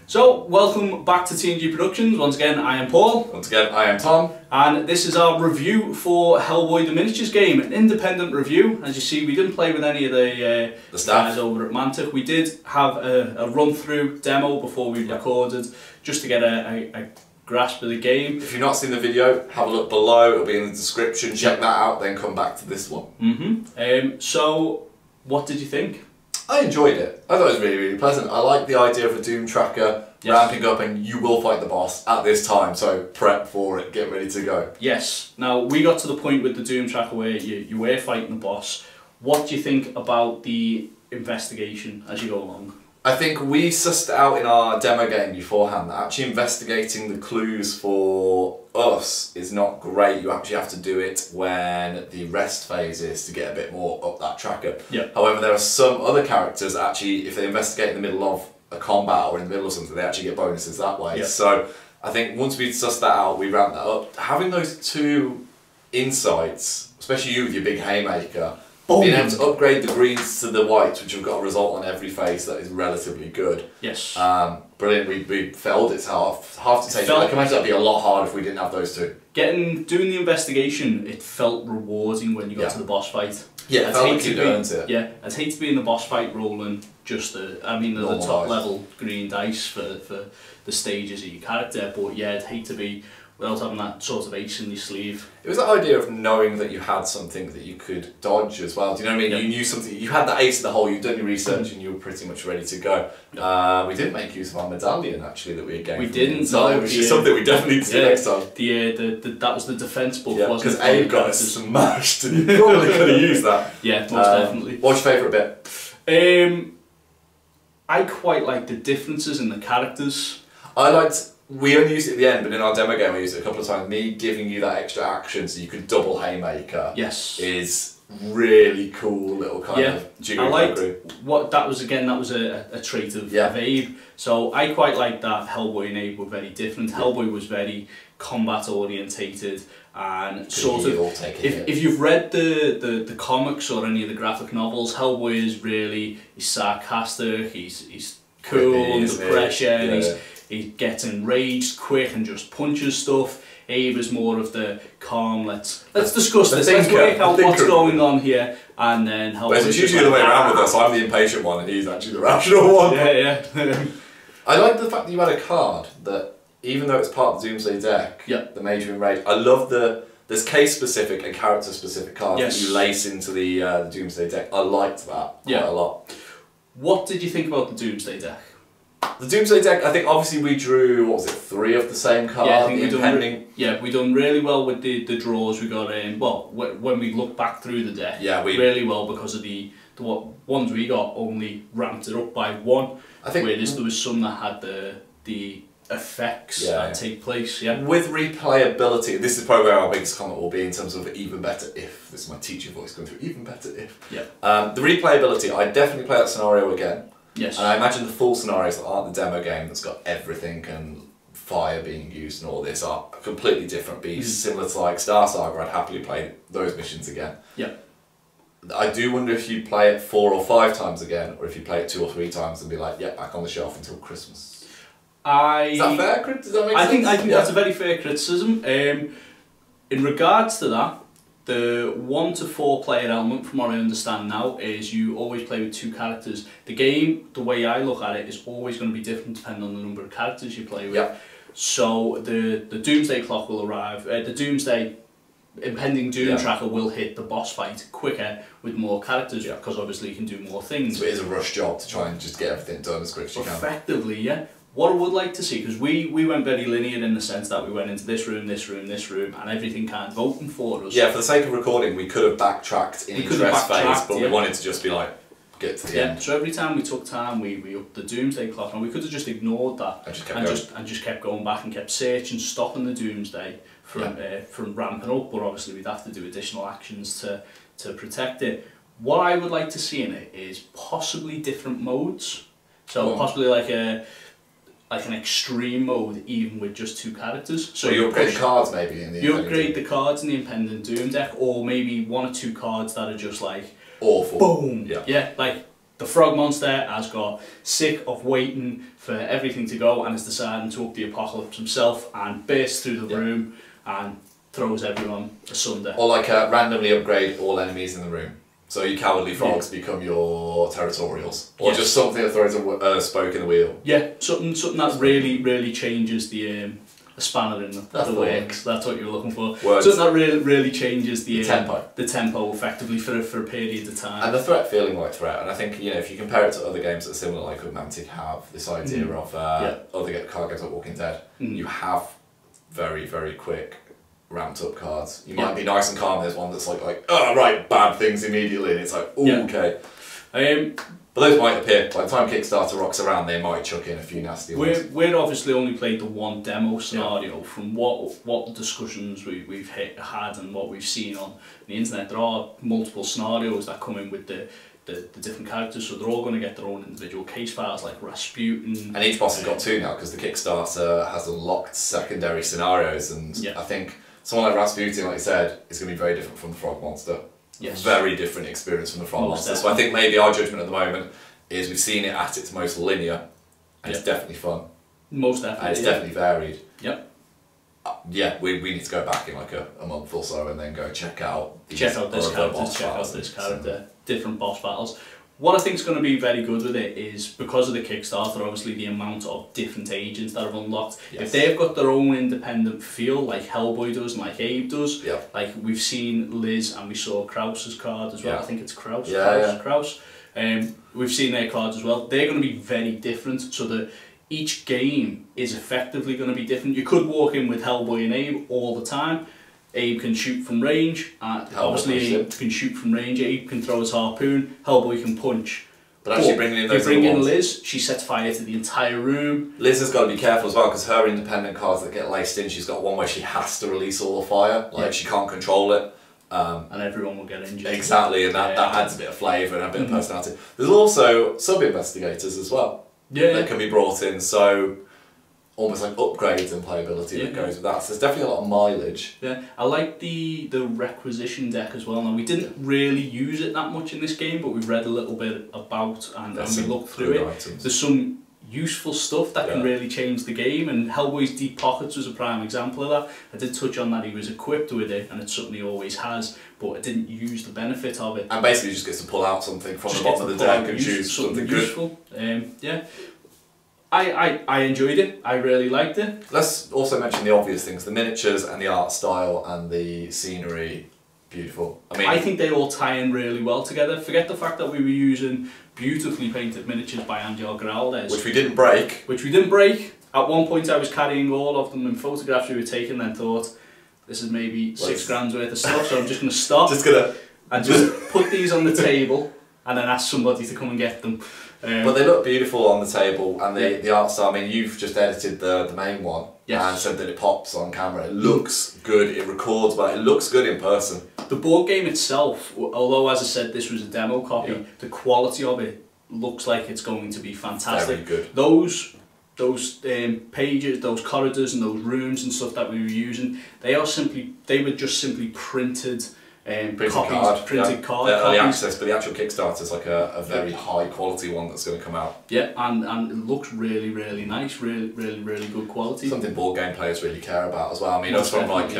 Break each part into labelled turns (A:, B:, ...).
A: So, welcome back to T&G Productions. Once again, I am Paul.
B: Once again, I am Tom.
A: And this is our review for Hellboy the Miniatures game, an independent review. As you see, we didn't play with any of the staff guys over at Mantic. We did have a run-through demo before we recorded, just to get a grasp of the game.
B: If you've not seen the video, have a look below, it'll be in the description, check that out, then come back to this one.
A: So, what did you think?
B: I enjoyed it. I thought it was really, really pleasant. I like the idea of a Doom tracker ramping up, and you will fight the boss at this time, so prep for it, get ready to go.
A: Yes. Now, we got to the point with the Doom tracker where you were fighting the boss. What do you think about the investigation as you go along?
B: I think we sussed out in our demo game beforehand that actually investigating the clues for us is not great. You actually have to do it when the rest phase is to get a bit more up that tracker.
A: Yeah.
B: However, there are some other characters that actually, if they investigate in the middle of a combat or in the middle of something, they actually get bonuses that way.
A: Yeah.
B: So I think once we sussed that out, we ramped that up. Having those two insights, especially you with your big haymaker, being able to upgrade the greens to the whites, which have got a result on every face that is relatively good.
A: Yes.
B: Brilliant. We felled it half to take. I can imagine that'd be a lot harder if we didn't have those two.
A: Doing the investigation, it felt rewarding when you got to the boss fight.
B: Yeah, it felt like you'd earned it.
A: Yeah, I'd hate to be in the boss fight rolling just the top level green dice for the stages of your character, but yeah, I'd hate to be without having that sort of ace in your sleeve. It
B: was that idea of knowing that you had something that you could dodge as well. Do you know what I mean? Yeah. You knew something, you had that ace in the hole, you'd done your research and you were pretty much ready to go. Yeah. We didn't make use of our medallion actually that we had gained.
A: We didn't, no,
B: which is something we definitely need to do next time.
A: That was the defence buff,
B: wasn't it? Because Abe got us smashed and you probably could have used that.
A: Yeah, most definitely.
B: What's your favourite bit?
A: I quite like the differences in the characters.
B: We only used it at the end, but in our demo game we used it a couple of times. Me giving you that extra action so you could double haymaker is really cool little kind of jiggery.
A: I liked what that was. Again, that was a trait of Abe. So I quite like that Hellboy and Abe were very different. Hellboy was very combat orientated and sort of. If you've read the comics or any of the graphic novels, Hellboy is really sarcastic. He's cool under pressure. And he gets enraged quick and just punches stuff. Abe is more of the calm, let's discuss this, let's work out what's going on here, and then Hellboy.
B: But it's usually the way around with us. I'm the impatient one and he's actually the rational one.
A: Yeah.
B: I like the fact that you had a card that, even though it's part of the Doomsday deck, the Major Enrage, I love there's case specific and character specific cards that you lace into the Doomsday deck. I liked that quite a lot.
A: What did you think about the Doomsday deck?
B: The Doomsday deck, I think obviously we drew, what was it, 3 of the same card?
A: Yeah, I think we done really well with the draws we got in. Well, when we look back through the deck, really well because of the ones we got only ramped it up by 1. I think whereas there was some that had the effects that take place. Yeah. With
B: replayability, this is probably where our biggest comment will be in terms of even better if. This is my teacher voice going through. Even better if.
A: Yeah.
B: The replayability, I'd definitely play that scenario again.
A: Yes.
B: And I imagine the full scenarios that aren't the demo game that's got everything and fire being used and all this are completely different beasts. Similar to like Star Saga, I'd happily play those missions again.
A: Yeah.
B: I do wonder if you play it 4 or 5 times again, or if you play it 2 or 3 times and be like, back on the shelf until Christmas. Is that fair? Does that make sense?
A: I think that's a very fair criticism. In regards to that, the 1 to 4 player element, from what I understand now, is you always play with 2 characters. The game, the way I look at it, is always going to be different depending on the number of characters you play with.
B: Yep.
A: So the Doomsday clock will arrive, the Doomsday impending Doom tracker will hit the boss fight quicker with more characters, because obviously you can do more things.
B: So it is a rush job to try and just get everything done as quick as you can.
A: Effectively, yeah. What I would like to see, because we went very linear in the sense that we went into this room, and everything kind of opened for us.
B: Yeah, for the sake of recording, we could have backtracked in each rest phase, but we wanted to just be like, get to the end.
A: So every time we took time, we upped the Doomsday clock, and we could have just ignored that and just kept going back and kept searching, stopping the Doomsday from ramping up. But obviously, we'd have to do additional actions to protect it. What I would like to see in it is possibly different modes. So possibly like an extreme mode, even with just 2 characters.
B: So you upgrade the cards maybe in the
A: You upgrade the cards in the Impending Doom deck, or maybe 1 or 2 cards that are just like
B: awful.
A: Boom.
B: Yeah.
A: Like the frog monster has got sick of waiting for everything to go and is deciding to up the apocalypse himself and bursts through the room and throws everyone asunder.
B: Or like randomly upgrade all enemies in the room. So your cowardly frogs become your territorials. Or just something that throws a spoke in the wheel.
A: Yeah, something that really changes the spanner in the works. That's what you were looking for.
B: Words.
A: Something that really changes the
B: tempo.
A: The tempo effectively for a period of time.
B: And the threat feeling like threat. And I think, you know, if you compare it to other games that are similar, like Mantic have this idea of other card games like Walking Dead, you have very quick ramped up cards. You might be nice and calm. There's one that's like oh right, bad things immediately, and it's like ooh, okay. But those might appear. By the time Kickstarter rocks around, they might chuck in a few nasty ones.
A: We're obviously only played the one demo scenario. From what discussions we've had and what we've seen on the internet, there are multiple scenarios that come in with the different characters, so they're all going to get their own individual case files, like Rasputin.
B: And each boss has got 2 now, because the Kickstarter has unlocked secondary scenarios, and I think someone like Rasputin, like you said, is going to be very different from the Frog Monster.
A: Yes.
B: Very different experience from the Frog Monster. So I think maybe our judgment at the moment is we've seen it at its most linear, and it's definitely fun.
A: Most definitely.
B: And it's definitely varied.
A: Yep.
B: Yeah, we need to go back in like a month or so and then go check out
A: this character, different boss battles. What I think is going to be very good with it is, because of the Kickstarter, obviously the amount of different agents that have unlocked. If they've got their own independent feel, like Hellboy does and like Abe does, like we've seen Liz and we saw Krause's card as well. I think it's Krause. Krause. We've seen their cards as well. They're going to be very different, so that each game is effectively going to be different. You could walk in with Hellboy and Abe all the time. Abe can shoot from range, obviously Abe can shoot from range, Abe can throw his harpoon, Hellboy can punch.
B: But actually bringing in those
A: if you bring in Liz, she sets fire to the entire room.
B: Liz has got to be careful as well, because her independent cards that get laced in, she's got one where she has to release all the fire, like she can't control it.
A: And everyone will get injured.
B: Exactly, and that adds a bit of flavour and a bit of personality. There's also sub-investigators as well that can be brought in, so almost like upgrades and playability that goes with that. So there's definitely a lot of mileage.
A: Yeah, I like the requisition deck as well. Now, we didn't really use it that much in this game, but we've read a little bit about and we looked through it.
B: Items.
A: There's some useful stuff that can really change the game, and Hellboy's Deep Pockets was a prime example of that. I did touch on that he was equipped with it, and it's something he always has, but I didn't use the benefit of it.
B: And basically just gets to pull out something from the bottom of the deck and choose something
A: useful. Yeah. I enjoyed it. I really liked it.
B: Let's also mention the obvious things: the miniatures and the art style and the scenery. Beautiful.
A: I think they all tie in really well together. Forget the fact that we were using beautifully painted miniatures by Angel Graldes,
B: which we didn't break.
A: At one point, I was carrying all of them in photographs we were taking, and thought, this is maybe £6 grand worth of stuff, so I'm just going to stop. Just put these on the table, and then ask somebody to come and get them.
B: But they look beautiful on the table, and the art style. I mean, you've just edited the main one and said that it pops on camera. It looks good, it records well, it looks good in person.
A: The board game itself, although as I said this was a demo copy, the quality of it looks like it's going to be fantastic.
B: Very good.
A: Those pages, those corridors and those rooms and stuff that we were using, they were just simply printed
B: printed
A: card
B: early access, but the actual Kickstarter is like a very high quality one that's going to come out.
A: Yeah, and it looks really nice, really good quality.
B: Something board game players really care about as well. I mean, us from like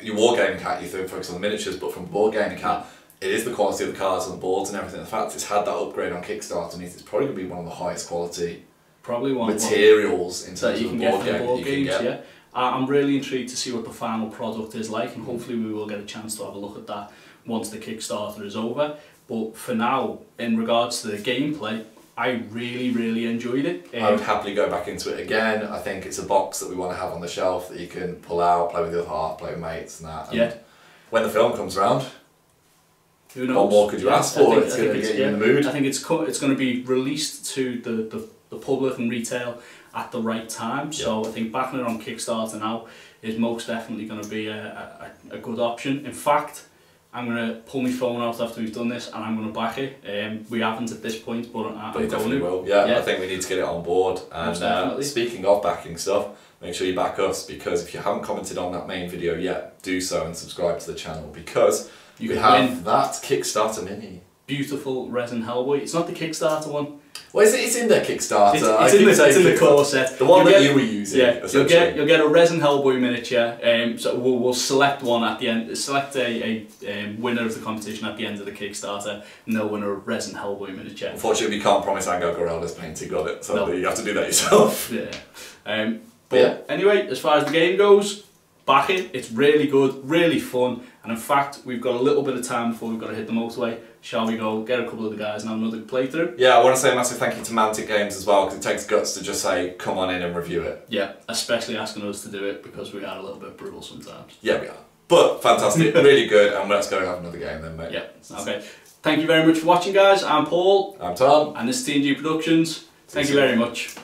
B: your Wargaming Cat, you focus on the miniatures, but from Board Gaming Cat, it is the quality of the cards and the boards and everything. The fact it's had that upgrade on Kickstarter means it's probably going to be one of the highest quality materials in terms of the board game that you can get.
A: I'm really intrigued to see what the final product is like, and hopefully we will get a chance to have a look at that once the Kickstarter is over. But for now, in regards to the gameplay, I really enjoyed it.
B: I would happily go back into it again. I think it's a box that we want to have on the shelf that you can pull out, play with your heart, play with mates and that. And when the film comes around,
A: who knows?
B: What more could you ask for? It's going to get you in the mood.
A: I think it's going to be released to the public and retail at the right time, so I think backing it on Kickstarter now is most definitely going to be a good option. In fact, I'm going to pull my phone out after we've done this and I'm going to back it. We haven't at this point, but
B: we definitely will. Yeah, I think we need to get it on board. And speaking of backing stuff, make sure you back us, because if you haven't commented on that main video yet, do so and subscribe to the channel, because you have that Kickstarter mini.
A: beautiful resin Hellboy. It's not the Kickstarter one.
B: Well, it's in their Kickstarter.
A: It's in the core set.
B: The one that you were using.
A: Yeah, you'll get a resin Hellboy miniature. So we'll select one at the end. Select a winner of the competition at the end of the Kickstarter, and they'll win a resin Hellboy miniature.
B: Unfortunately, we can't promise Angel Gorela's painting on it, so you have to do that yourself.
A: Yeah. But anyway, as far as the game goes, back it. It's really good, really fun, and in fact, we've got a little bit of time before we've got to hit the motorway. Shall we go get a couple of the guys and have another playthrough? Yeah,
B: I want to say a massive thank you to Mantic Games as well, because it takes guts to just say, come on in and review it.
A: Yeah, especially asking us to do it, because we are a little bit brutal sometimes.
B: Yeah, we are. But fantastic, really good, and let's go have another game then, mate.
A: Yeah, okay. Thank you very much for watching, guys. I'm Paul.
B: I'm Tom.
A: And this is TNG Productions. Thank you very much.